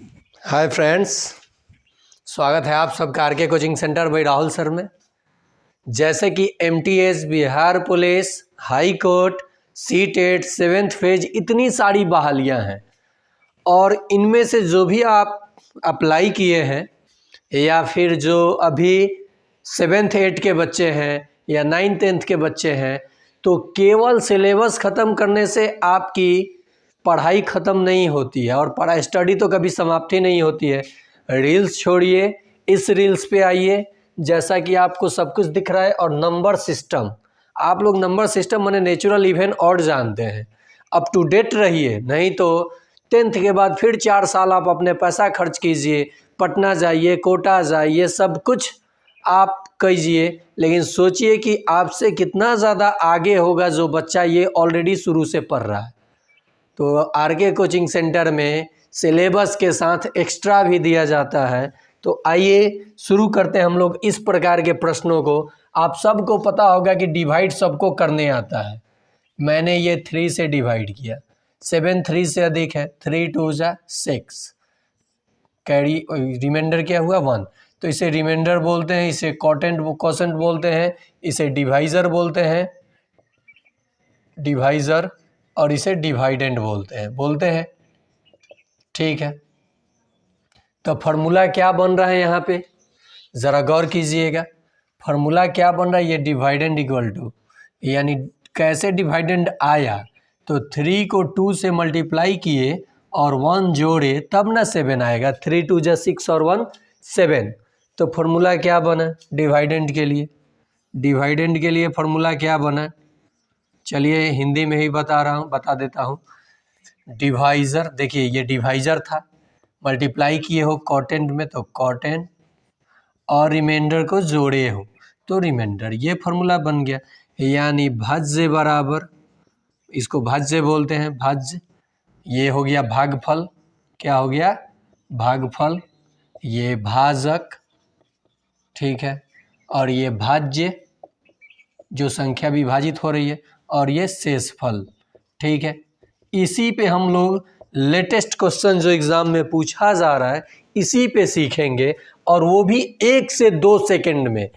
Hi friends, स्वागत है आप सबका आर के coaching centre by Rahul sir में। जैसे कि MTS, Bihar police, high court, CTET, 7th phase, इतनी सारी बहालियां हैं और इनमें से जो भी आप अप्लाई किए हैं या फिर जो अभी 7th 8 के बच्चे हैं या 9th 10th के बच्चे हैं, तो केवल सिलेबस ख़त्म करने से आपकी पढ़ाई ख़त्म नहीं होती है और पढ़ाई स्टडी तो कभी समाप्ति नहीं होती है। रील्स छोड़िए, इस रील्स पे आइए। जैसा कि आपको सब कुछ दिख रहा है और नंबर सिस्टम, आप लोग नंबर सिस्टम माने नेचुरल इवेंट और जानते हैं। अप टू डेट रहिए, नहीं तो 10th के बाद फिर 4 साल आप अपने पैसा खर्च कीजिए, पटना जाइए, कोटा जाइए, सब कुछ आप कीजिए, लेकिन सोचिए कि आपसे कितना ज़्यादा आगे होगा जो बच्चा ये ऑलरेडी शुरू से पढ़ रहा है। तो आर के कोचिंग सेंटर में सिलेबस के साथ एक्स्ट्रा भी दिया जाता है। तो आइए शुरू करते हैं हम लोग इस प्रकार के प्रश्नों को। आप सबको पता होगा कि डिवाइड सबको करने आता है। मैंने ये 3 से डिवाइड किया, 7 3 से अधिक है, 3 2 जा 6, कैरी रिमाइंडर क्या हुआ 1। तो इसे रिमाइंडर बोलते हैं, इसे क्वोशेंट बोलते हैं, इसे डिवाइज़र बोलते हैं, डिवाइज़र, और इसे डिवाइडेंड बोलते हैं। ठीक है, तो फार्मूला क्या बन रहा है यहाँ पे, ज़रा गौर कीजिएगा। फार्मूला क्या बन रहा है, ये डिवाइडेंड इक्वल टू, यानी कैसे डिवाइडेंड आया, तो 3 को 2 से मल्टीप्लाई किए और 1 जोड़े तब ना 7 आएगा। 3 2 जा 6 और 1 7। तो फार्मूला क्या बना डिवाइडेंड के लिए, फार्मूला क्या बना, चलिए हिंदी में ही बता देता हूँ। डिवाइज़र, देखिए ये डिवाइज़र था, मल्टीप्लाई किए हो कॉटेंट में तो कॉटेंट, और रिमाइंडर को जोड़े हो तो रिमाइंडर, ये फार्मूला बन गया। यानी भाज्य बराबर, इसको भाज्य बोलते हैं, भाज्य, ये हो गया भागफल, क्या हो गया भागफल, ये भाजक, ठीक है, और ये भाज्य जो संख्या विभाजित हो रही है, और ये शेषफल, ठीक है। इसी पे हम लोग लेटेस्ट क्वेश्चन जो एग्ज़ाम में पूछा जा रहा है इसी पे सीखेंगे, और वो भी 1 से 2 सेकंड में।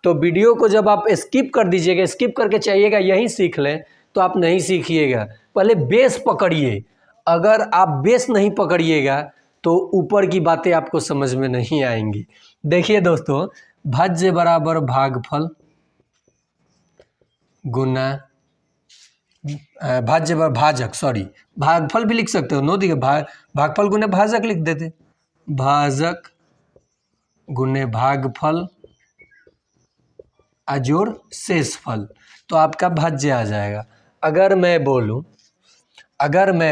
तो वीडियो को जब आप स्किप कर दीजिएगा, स्किप करके चाहिएगा यहीं सीख लें, तो आप नहीं सीखिएगा। पहले बेस पकड़िए, अगर आप बेस नहीं पकड़िएगा तो ऊपर की बातें आपको समझ में नहीं आएंगी। देखिए दोस्तों, भाज्य बराबर भागफल गुना भागफल भी लिख सकते हो, नो दिखे भागफल गुने भाजक लिख देते, भाजक गुने भागफल अजोड़ शेषफल, तो आपका भाज्य आ जाएगा। अगर मैं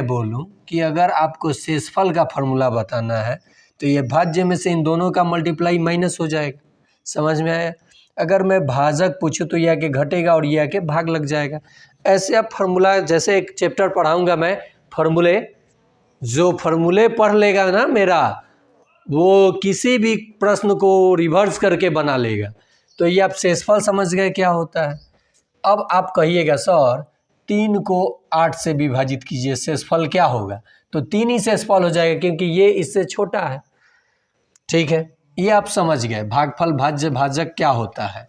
बोलूं कि अगर आपको शेषफल का फॉर्मूला बताना है तो ये भाज्य में से इन दोनों का मल्टीप्लाई माइनस हो जाएगा, समझ में आया। अगर मैं भाजक पूछूं तो यह के घटेगा और यह के भाग लग जाएगा। ऐसे आप फार्मूला, जैसे एक चैप्टर पढ़ाऊंगा मैं फार्मूले, जो फार्मूले पढ़ लेगा ना मेरा, वो किसी भी प्रश्न को रिवर्स करके बना लेगा। तो ये आप शेषफल समझ गए क्या होता है। अब आप कहिएगा सर 3 को 8 से विभाजित कीजिए, शेषफल क्या होगा, तो 3 ही शेषफल हो जाएगा क्योंकि ये इससे छोटा है, ठीक है। ये आप समझ गए भागफल, भाज्य, भाजक क्या होता है।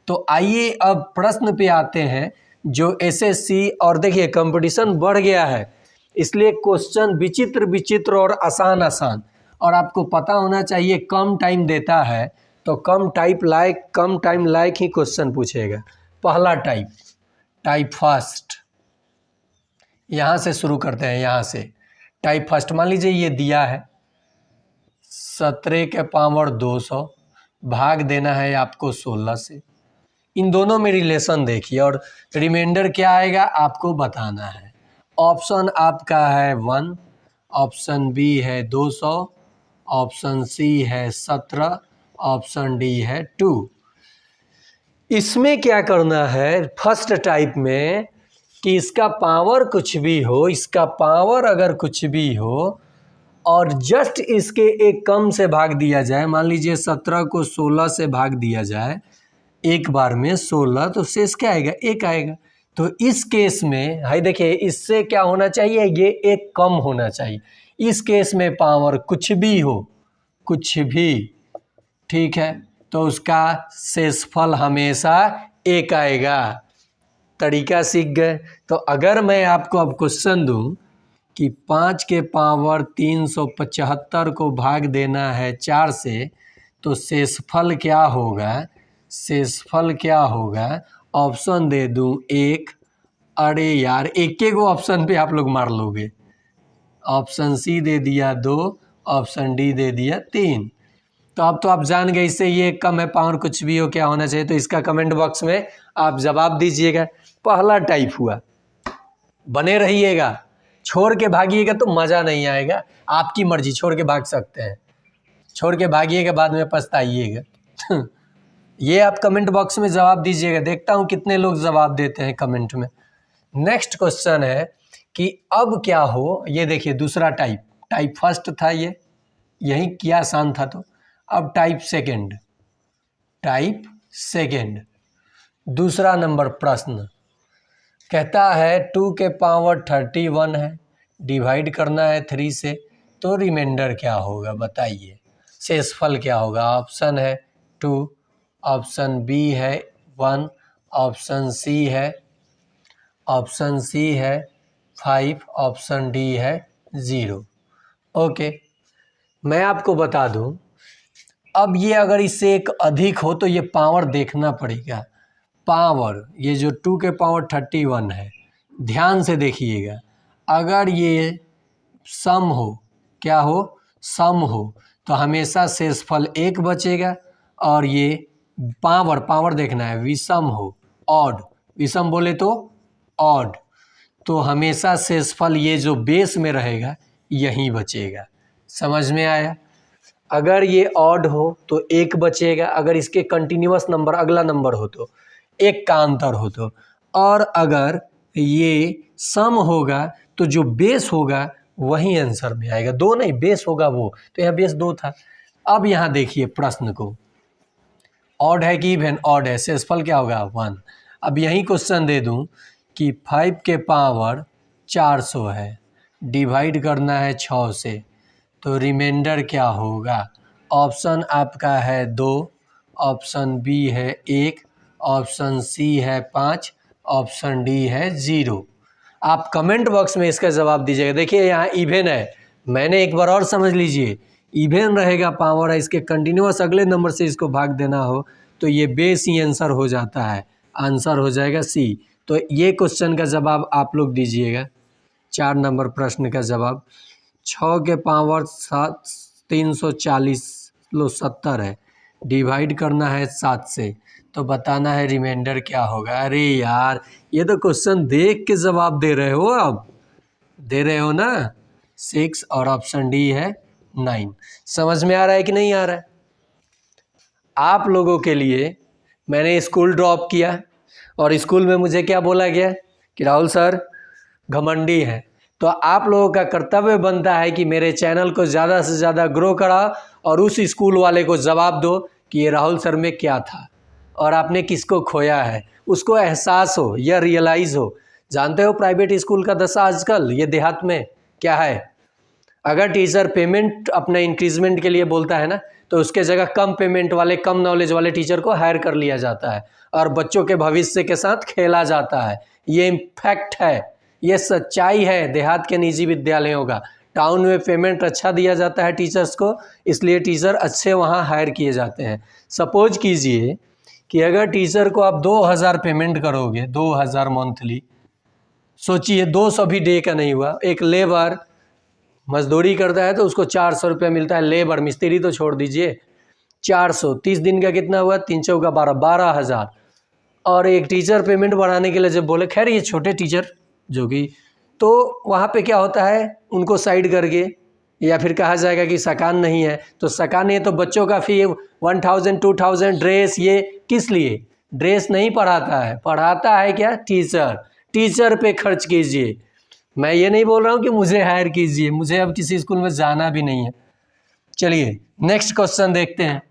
तो आइए अब प्रश्न पे आते हैं जो एसएससी, और देखिए कंपटीशन बढ़ गया है इसलिए क्वेश्चन विचित्र और आसान, और आपको पता होना चाहिए कम टाइम देता है तो कम टाइम लायक ही क्वेश्चन पूछेगा। पहला टाइप फर्स्ट, यहाँ से शुरू करते हैं। यहाँ से टाइप फर्स्ट, मान लीजिए ये दिया है 17 के पावर 200, भाग देना है आपको 16 से। इन दोनों में रिलेशन देखिए और रिमाइंडर क्या आएगा आपको बताना है। ऑप्शन आपका है 1, ऑप्शन बी है 200, ऑप्शन सी है 17, ऑप्शन डी है 2। इसमें क्या करना है फर्स्ट टाइप में कि इसका पावर कुछ भी हो, इसका पावर अगर कुछ भी हो और जस्ट इसके एक कम से भाग दिया जाए, मान लीजिए 17 को 16 से भाग दिया जाए एक बार में 16, तो शेष क्या आएगा 1 आएगा। तो इस केस में हाई देखिए, इससे क्या होना चाहिए, ये 1 कम होना चाहिए, इस केस में पावर कुछ भी हो, कुछ भी, ठीक है, तो उसका शेषफल हमेशा एक आएगा। तरीका सीख गए। तो अगर मैं आपको अब क्वेश्चन दूं कि 5 के पावर 375 को भाग देना है 4 से, तो शेषफल क्या होगा, शेषफल क्या होगा, ऑप्शन दे दूं 1, अरे यार एक एक ऑप्शन पे आप लोग मार लोगे। ऑप्शन सी दे दिया 2, ऑप्शन डी दे दिया 3। तो अब तो आप जान गए इससे ये कम है पावर कुछ भी हो क्या होना चाहिए। तो इसका कमेंट बॉक्स में आप जवाब दीजिएगा। पहला टाइप हुआ, बने रहिएगा, छोड़ के भागिएगा तो मज़ा नहीं आएगा। आपकी मर्जी, छोड़ के भाग सकते हैं, छोड़ के भागिएगा बाद में पछताइएगा। ये आप कमेंट बॉक्स में जवाब दीजिएगा, देखता हूँ कितने लोग जवाब देते हैं कमेंट में। नेक्स्ट क्वेश्चन है कि अब क्या हो, ये देखिए दूसरा टाइप, टाइप फर्स्ट था ये, यही क्या आसान था। तो अब टाइप सेकंड, टाइप सेकंड, दूसरा नंबर प्रश्न कहता है 2 के पावर 31 है, डिवाइड करना है 3 से, तो रिमाइंडर क्या होगा बताइए, शेषफल क्या होगा। ऑप्शन है 2, ऑप्शन बी है 1, ऑप्शन सी है 5, ऑप्शन डी है 0। ओके, मैं आपको बता दूं, अब ये अगर इससे एक अधिक हो तो ये पावर देखना पड़ेगा। पावर ये जो 2 के पावर 31 है, ध्यान से देखिएगा, अगर ये सम हो, क्या हो, सम हो, तो हमेशा शेषफल 1 बचेगा। और ये पावर देखना है, विषम हो, ऑड, विषम बोले तो ऑड, तो हमेशा शेषफल ये जो बेस में रहेगा यही बचेगा। समझ में आया। अगर ये ऑड हो तो 1 बचेगा, अगर इसके कंटिन्यूअस नंबर अगला नंबर हो तो 1 का अंतर हो तो, और अगर ये सम होगा तो जो बेस होगा वही आंसर में आएगा, 2 नहीं, बेस होगा वो, तो यहाँ बेस 2 था। अब यहाँ देखिए प्रश्न को, ऑड है कि इवन, ऑड है, शेषफल क्या होगा 1। अब यही क्वेश्चन दे दूं कि 5 के पावर 400 है, डिवाइड करना है 6 से, तो रिमाइंडर क्या होगा। ऑप्शन आपका है 2, ऑप्शन बी है 1, ऑप्शन सी है 5, ऑप्शन डी है 0। आप कमेंट बॉक्स में इसका जवाब दीजिएगा। देखिए यहाँ इवन है, मैंने एक बार और समझ लीजिए, इवन रहेगा, पावर है, इसके कंटिन्यूअस अगले नंबर से इसको भाग देना हो तो ये बेस ही आंसर हो जाता है, आंसर हो जाएगा सी। तो ये क्वेश्चन का जवाब आप लोग दीजिएगा, 4 नंबर प्रश्न का जवाब। 6 के पावर 340 लो 70 है, डिवाइड करना है 7 से, तो बताना है रिमाइंडर क्या होगा। अरे यार ये तो क्वेश्चन देख के जवाब दे रहे हो, अब दे रहे हो ना, 6 और ऑप्शन डी है 9। समझ में आ रहा है कि नहीं आ रहा है। आप लोगों के लिए मैंने स्कूल ड्रॉप किया और स्कूल में मुझे क्या बोला गया कि राहुल सर घमंडी है। तो आप लोगों का कर्तव्य बनता है कि मेरे चैनल को ज़्यादा से ज़्यादा ग्रो करा और उस स्कूल वाले को जवाब दो कि ये राहुल सर में क्या था और आपने किसको खोया है, उसको एहसास हो या रियलाइज़ हो। जानते हो प्राइवेट स्कूल का दशा आजकल ये देहात में क्या है, अगर टीचर पेमेंट अपने इंक्रीजमेंट के लिए बोलता है ना, तो उसके जगह कम पेमेंट वाले, कम नॉलेज वाले टीचर को हायर कर लिया जाता है और बच्चों के भविष्य के साथ खेला जाता है। ये इम्फैक्ट है, ये सच्चाई है देहात के निजी विद्यालयों का। टाउन में पेमेंट अच्छा दिया जाता है टीचर्स को, इसलिए टीचर अच्छे वहाँ हायर किए जाते हैं। सपोज कीजिए कि अगर टीचर को आप 2000 पेमेंट करोगे, 2000 मंथली, सोचिए 200 भी डे का नहीं हुआ। एक लेबर मजदूरी करता है तो उसको 400 रुपये मिलता है, लेबर, मिस्त्री तो छोड़ दीजिए, 400, 30 दिन का कितना हुआ, 3 चौका 12, 12,000। और एक टीचर पेमेंट बढ़ाने के लिए जब बोले, खैर ये छोटे टीचर जो कि, तो वहाँ पे क्या होता है, उनको साइड करके या फिर कहा जाएगा कि सकान नहीं है, तो सकान नहीं है तो बच्चों का फी 1000 2000, ड्रेस, ये किस लिए, ड्रेस नहीं पढ़ाता है, पढ़ाता है क्या, टीचर। टीचर पे खर्च कीजिए। मैं ये नहीं बोल रहा हूँ कि मुझे हायर कीजिए, मुझे अब किसी स्कूल में जाना भी नहीं है। चलिए नेक्स्ट क्वेश्चन देखते हैं।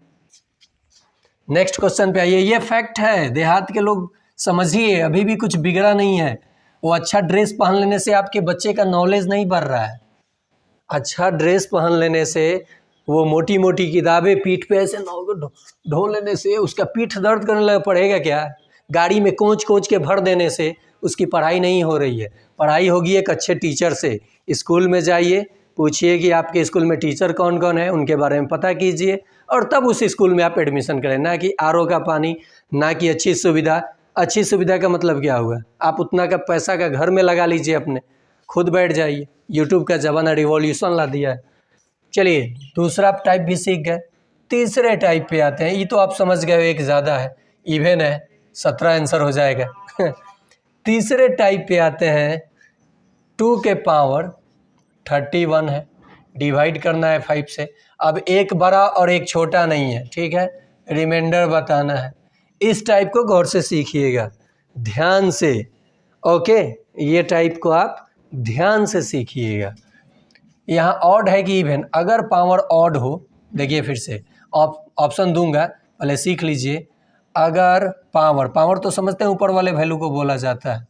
नेक्स्ट क्वेश्चन पे आइए। ये फैक्ट है, देहात के लोग समझिए, अभी भी कुछ बिगड़ा नहीं है। वो अच्छा ड्रेस पहन लेने से आपके बच्चे का नॉलेज नहीं बढ़ रहा है, अच्छा ड्रेस पहन लेने से, वो मोटी मोटी किताबें पीठ पे ऐसे ढो लेने से उसका पीठ दर्द करने लगा पड़ेगा क्या? गाड़ी में कोच कोच के भर देने से उसकी पढ़ाई नहीं हो रही है। पढ़ाई होगी एक अच्छे टीचर से। स्कूल में जाइए, पूछिए कि आपके स्कूल में टीचर कौन कौन है, उनके बारे में पता कीजिए और तब उस स्कूल में आप एडमिशन करें। ना कि आरओ का पानी, ना कि अच्छी सुविधा। अच्छी सुविधा का मतलब क्या हुआ? आप उतना का पैसा का घर में लगा लीजिए, अपने खुद बैठ जाइए। यूट्यूब का ज़माना रिवॉल्यूशन ला दिया है। चलिए दूसरा टाइप भी सीख गए। तीसरे टाइप पे आते हैं। ये तो आप समझ गए, एक ज़्यादा है, इवन है, 17 आंसर हो जाएगा। तीसरे टाइप पे आते हैं। 2 के पावर 31 है, डिवाइड करना है 5 से। अब एक बड़ा और एक छोटा नहीं है, ठीक है, रिमाइंडर बताना है। इस टाइप को गौर से सीखिएगा, ध्यान से। ओके, ये टाइप को आप ध्यान से सीखिएगा। यहाँ ऑड है कि इवन? अगर पावर ऑड हो, देखिए फिर से ऑप्शन दूंगा, पहले सीख लीजिए। अगर पावर तो समझते हैं ऊपर वाले वैल्यू को बोला जाता है।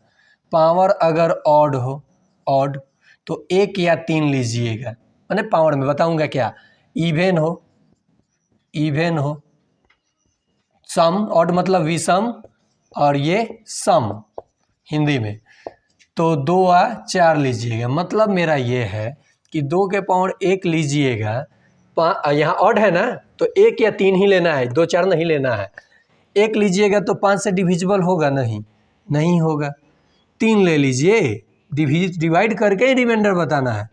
पावर अगर ऑड हो, ऑड, तो 1 या 3 लीजिएगा। मैंने पावर में बताऊंगा क्या। इवन हो, सम, ऑड मतलब विषम, और ये सम हिंदी में, तो 2 या 4 लीजिएगा। मतलब मेरा ये है कि 2 के पावर 1 लीजिएगा। यहाँ ऑड है ना, तो 1 या 3 ही लेना है, 2 4 नहीं लेना है। 1 लीजिएगा तो 5 से डिविजिबल होगा? नहीं होगा। 3 ले लीजिए, डिवाइड करके ही रिमाइंडर बताना है।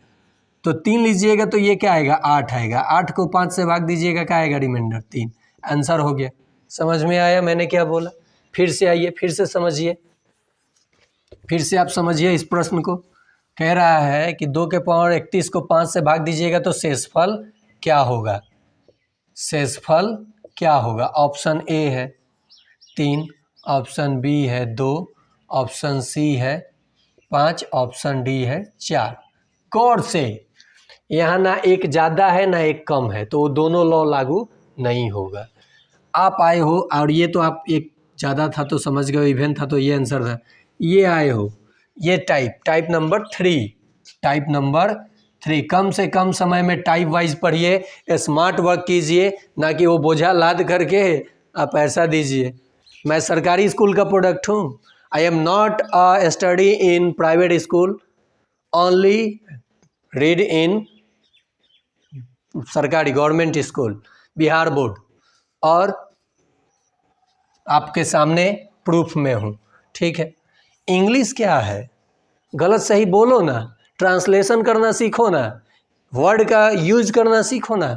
तो 3 लीजिएगा तो ये क्या आएगा? 8 आएगा। 8 को 5 से भाग दीजिएगा, क्या आएगा? रिमाइंडर 3। आंसर हो गया। समझ में आया मैंने क्या बोला? फिर से आइए, फिर से समझिए, फिर से आप समझिए इस प्रश्न को। कह रहा है कि 2 के पावर 31 को 5 से भाग दीजिएगा तो शेषफल क्या होगा? शेषफल क्या होगा? ऑप्शन ए है 3, ऑप्शन बी है 2, ऑप्शन सी है 5, ऑप्शन डी है 4। गौर से, यहाँ ना एक ज़्यादा है ना एक कम है, तो दोनों लॉ लागू नहीं होगा। आप आए हो और ये तो आप एक ज़्यादा था तो समझ गए, इवन था तो ये आंसर था। ये आए हो, ये टाइप नंबर 3, टाइप नंबर 3। कम से कम समय में टाइप वाइज पढ़िए, स्मार्ट वर्क कीजिए, ना कि वो बोझा लाद करके आप पैसा दीजिए। मैं सरकारी स्कूल का प्रोडक्ट हूँ। I am not a study in private school, only read in सरकारी गवर्नमेंट स्कूल, बिहार बोर्ड, और आपके सामने प्रूफ में हूँ, ठीक है। इंग्लिश क्या है? गलत सही बोलो ना, ट्रांसलेशन करना सीखो ना, वर्ड का यूज करना सीखो ना।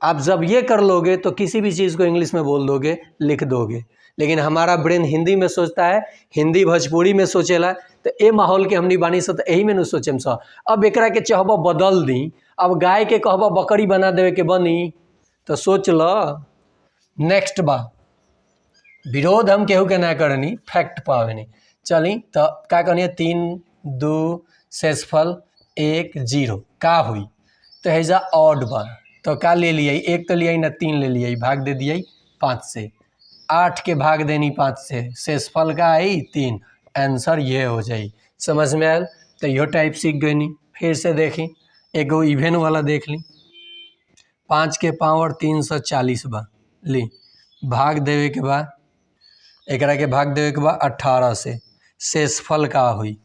आप जब ये कर लोगे तो किसी भी चीज़ को इंग्लिश में बोल दोगे, लिख दोगे। लेकिन हमारा ब्रेन हिंदी में सोचता है, हिंदी भोजपुरी में सोचेला, तो ए माहौल के हमनी बानी से तो यही में न सोचेम सा। अब एकरा के चाहबा बदल दी, अब गाय के कहबा बकरी बना देवे के बनी, तो सोच ल। नेक्स्ट बा, विरोध हम केहू के ना करनी, फैक्ट पावनी। चली तो क्या कहनी? 3 2 शेषफल 1 0 का हुई? तो हैजा ऑड बा, तो का ले लिया? 1 तो लिया ना 3 ले लिया, भाग दे दिया 5 से। 8 के भाग देनी 5 से, शेषफल का आई 3। आंसर ये हो जाई। समझ में आयल? तो यो टाइप सीख गई नी। फिर से देखी, एगो इवेन वाला देख ली। 5 के पावर 340 बा, ली भाग देवे के बाद, एकरा के भाग देवे के बाद 18 से। शेषफल का हुई?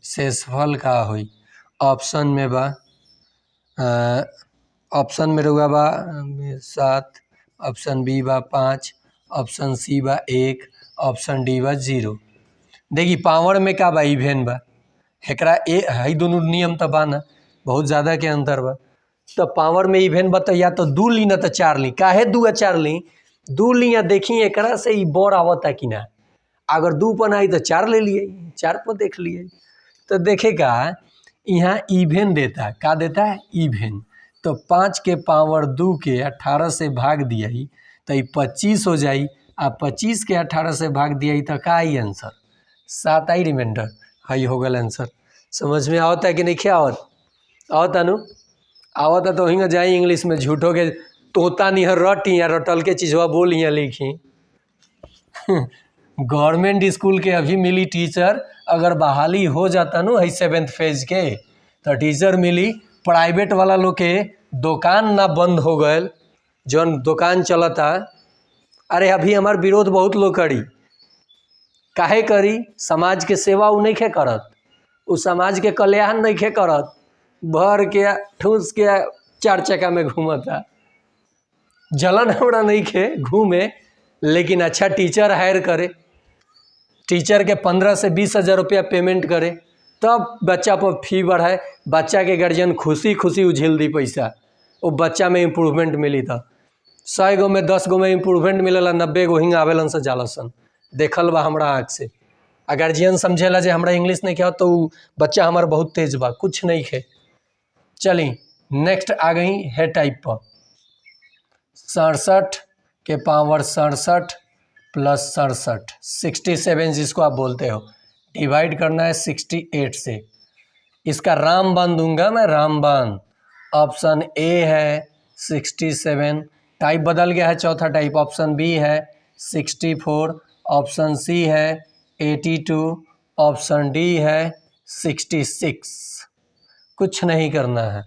शेषफल का हुई? ऑप्शन में बा, ऑप्शन में रुआ बा 7, ऑप्शन बी बा 5, ऑप्शन सी बा 1, ऑप्शन डी बा 0। देखी पावर में का बा? इवेन बा। एकरा ए है, दोनों नियम तो बा ना, बहुत ज़्यादा के अंतर बा। तो पावर में इवेन बा तो या तो 2 ली ना तो 4 ली। काहे 2 या 4 ली? 2 ली या देखी एकरा से ही बोर आवता कि ना। अगर 2 पर आई तो 4 ले लिए, 4 पर देख लिए। तो देखेगा यहाँ इवेन देता, का देता है? इवेन। तो 5 के पावर 2 के 18 से भाग दिया तो ये 25 हो जाई। आ 25 के 18 से भाग दिया तो का आई? आंसर 7 आई। रिमाइंडर हई हो गल आंसर। समझ में आवता है कि नहीं? क्या आवता नु? आवता तो हिंग जाई इंग्लिश में झूठो के तोता नहीं रटी या रटल के चीज़वा बोली या लिखी। गवर्नमेंट स्कूल के अभी मिली टीचर, अगर बहाली हो जाता नु है 7th फेज के, तो टीचर मिली। प्राइवेट वाला लोग के दुकान ना बंद हो गए, जौन दुकान चलता। अरे अभी हमार विरोध बहुत लोग करी, काहे करी? समाज के सेवा उ नहीं खे करत, उ समाज के कल्याण नहीं खे करत, भर के ठूस के 4 चक्का में घूमता। जलन हमरा नहीं खे घूमे, लेकिन अच्छा टीचर हायर करे, टीचर के 15 से 20 हज़ार रुपया पेमेंट करे, तब बच्चा पर फी बढ़ाए, बच्चा के गार्जियन खुशी खुशी उझिल दी पैसा, वो बच्चा में इम्प्रूवमेंट मिली। था 100 गो में 10 गो में इम्प्रूवमेंट मिलेला, 90 गो हिंग आवेलन से जालसन, देखल बा हमरा आँख से। आ गार्जियन समझेला जे हमरा इंग्लिश नहीं क्या तो बच्चा हमार बहुत तेज बा, कुछ नहीं खे। चली नेक्स्ट आ गई है टाइप पर 67 के पावर 67 प्लस 67, 67 जिसको आप बोलते हो, डिवाइड करना है 68 से। इसका रामबान दूंगा मैं, रामबान। ऑप्शन ए है 67, टाइप बदल गया है, चौथा टाइप। ऑप्शन बी है 64, ऑप्शन सी है 82, ऑप्शन डी है 66। कुछ नहीं करना है,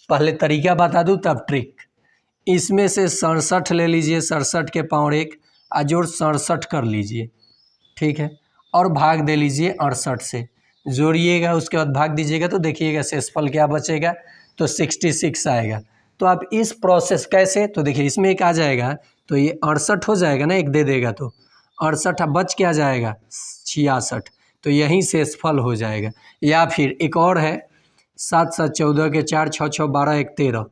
पहले तरीका बता दूँ तब ट्रिक। इसमें से 67 ले लीजिए, 67 के पावर 1 अजोड़ 67 कर लीजिए, ठीक है, और भाग दे लीजिए 68 से, जोड़िएगा, उसके बाद भाग दीजिएगा तो देखिएगा शेषफल क्या बचेगा, तो 66 आएगा। तो आप इस प्रोसेस कैसे, तो देखिए इसमें एक आ जाएगा तो ये 68 हो जाएगा ना, एक दे देगा तो 68, बच क्या जाएगा 66, तो यहीं शेषफल हो जाएगा। या फिर एक और है 7 7 14 के 4 6 6 12 1 13,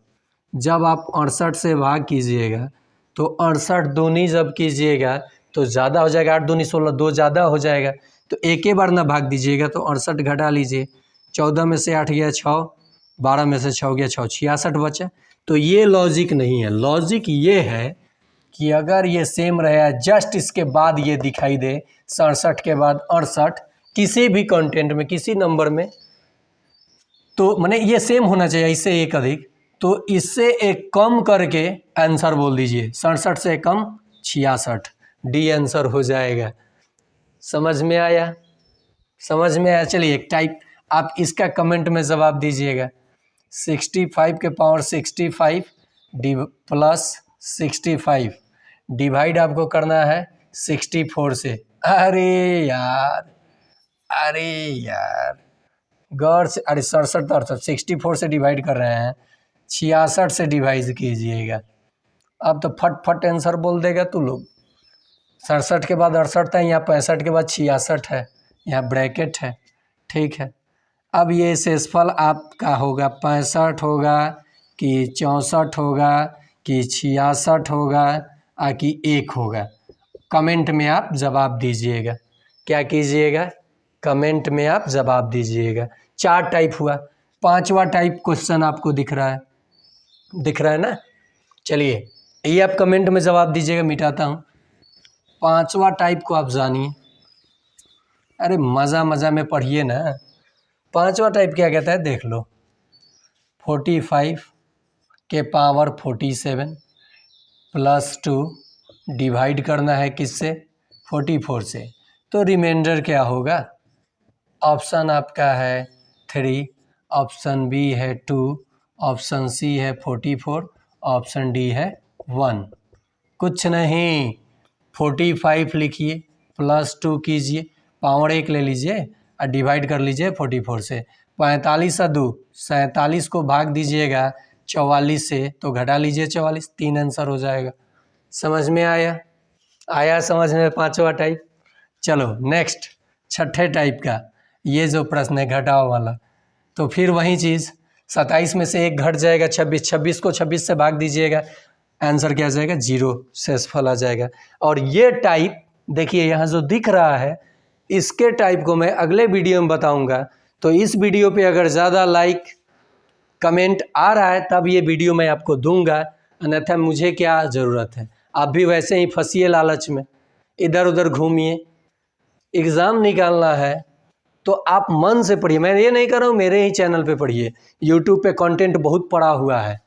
जब आप 68 से भाग कीजिएगा तो 68 दूनी जब कीजिएगा तो ज़्यादा हो जाएगा, 8 दूनी 16, 2 ज़्यादा हो जाएगा, तो एक ही बार ना भाग दीजिएगा, तो 68 घटा लीजिए, 14 में से 8 गया 6, 12 में से 6 गया 6, 66 बचा। तो ये लॉजिक नहीं है, लॉजिक ये है कि अगर ये सेम रहे, जस्ट इसके बाद ये दिखाई दे 67 के बाद 68 किसी भी कंटेंट में, किसी नंबर में, तो माने ये सेम होना चाहिए, इससे एक अधिक, तो इससे एक कम करके आंसर बोल दीजिए, 67 से कम 66, डी आंसर हो जाएगा। समझ में आया? समझ में आया? चलिए एक टाइप आप इसका कमेंट में जवाब दीजिएगा। 65 के पावर 65 प्लस 65 डिवाइड आपको करना है 64 से। अरे यार, अरे यार गौर से, अरे 67 64 से डिवाइड कर रहे हैं, 66 से डिवाइड कीजिएगा। अब तो फट फट आंसर बोल देगा तू लोग। 67 के बाद 68 है, यहाँ 65 के बाद 66 है, यहाँ ब्रैकेट है, ठीक है। अब ये शेषफल आपका होगा 65 होगा कि 64 होगा कि 66 होगा कि 1 होगा, कमेंट में आप जवाब दीजिएगा। क्या कीजिएगा? कमेंट में आप जवाब दीजिएगा। 4 टाइप हुआ, 5वां टाइप क्वेश्चन आपको दिख रहा है, दिख रहा है ना? चलिए ये आप कमेंट में जवाब दीजिएगा, मिटाता हूँ। 5वां टाइप को आप जानिए, अरे मज़ा मज़ा में पढ़िए ना। 5वां टाइप क्या कहता है देख लो, 45 के पावर 47 प्लस 2 डिवाइड करना है किससे? 44 से, तो रिमाइंडर क्या होगा? ऑप्शन आपका है 3, ऑप्शन बी है 2, ऑप्शन सी है 44, ऑप्शन डी है 1। कुछ नहीं, 45 लिखिए, प्लस 2 कीजिए, पावर 1 ले लीजिए और डिवाइड कर लीजिए 44 से। 45 और 2 47 को भाग दीजिएगा 44 से, तो घटा लीजिए 44, 3 आंसर हो जाएगा। समझ में आया? आया समझ में 5वां टाइप? चलो नेक्स्ट 6ठे टाइप का ये जो प्रश्न है घटाव वाला, तो फिर वही चीज़, 27 में से 1 घट जाएगा 26, 26 को 26 से भाग दीजिएगा, आंसर क्या आ जाएगा? 0, शेषफल आ जाएगा। और ये टाइप देखिए यहाँ जो दिख रहा है, इसके टाइप को मैं अगले वीडियो में बताऊंगा। तो इस वीडियो पे अगर ज़्यादा लाइक कमेंट आ रहा है तब ये वीडियो मैं आपको दूंगा, अन्यथा मुझे क्या ज़रूरत है। आप भी वैसे ही फंसिए लालच में, इधर उधर घूमिए। एग्ज़ाम निकालना है तो आप मन से पढ़िए, मैं ये नहीं कर रहा हूँ मेरे ही चैनल पे पढ़िए, यूट्यूब पे कंटेंट बहुत पड़ा हुआ है।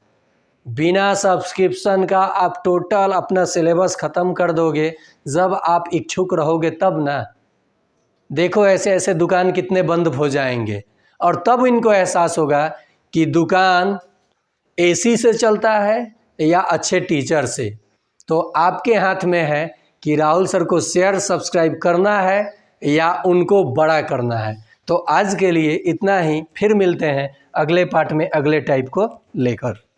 बिना सब्सक्रिप्शन का आप टोटल अपना सिलेबस ख़त्म कर दोगे जब आप इच्छुक रहोगे तब ना। देखो ऐसे ऐसे दुकान कितने बंद हो जाएंगे, और तब इनको एहसास होगा कि दुकान एसी से चलता है या अच्छे टीचर से। तो आपके हाथ में है कि राहुल सर को शेयर सब्सक्राइब करना है या उनको बड़ा करना है। तो आज के लिए इतना ही, फिर मिलते हैं अगले पार्ट में अगले टाइप को लेकर।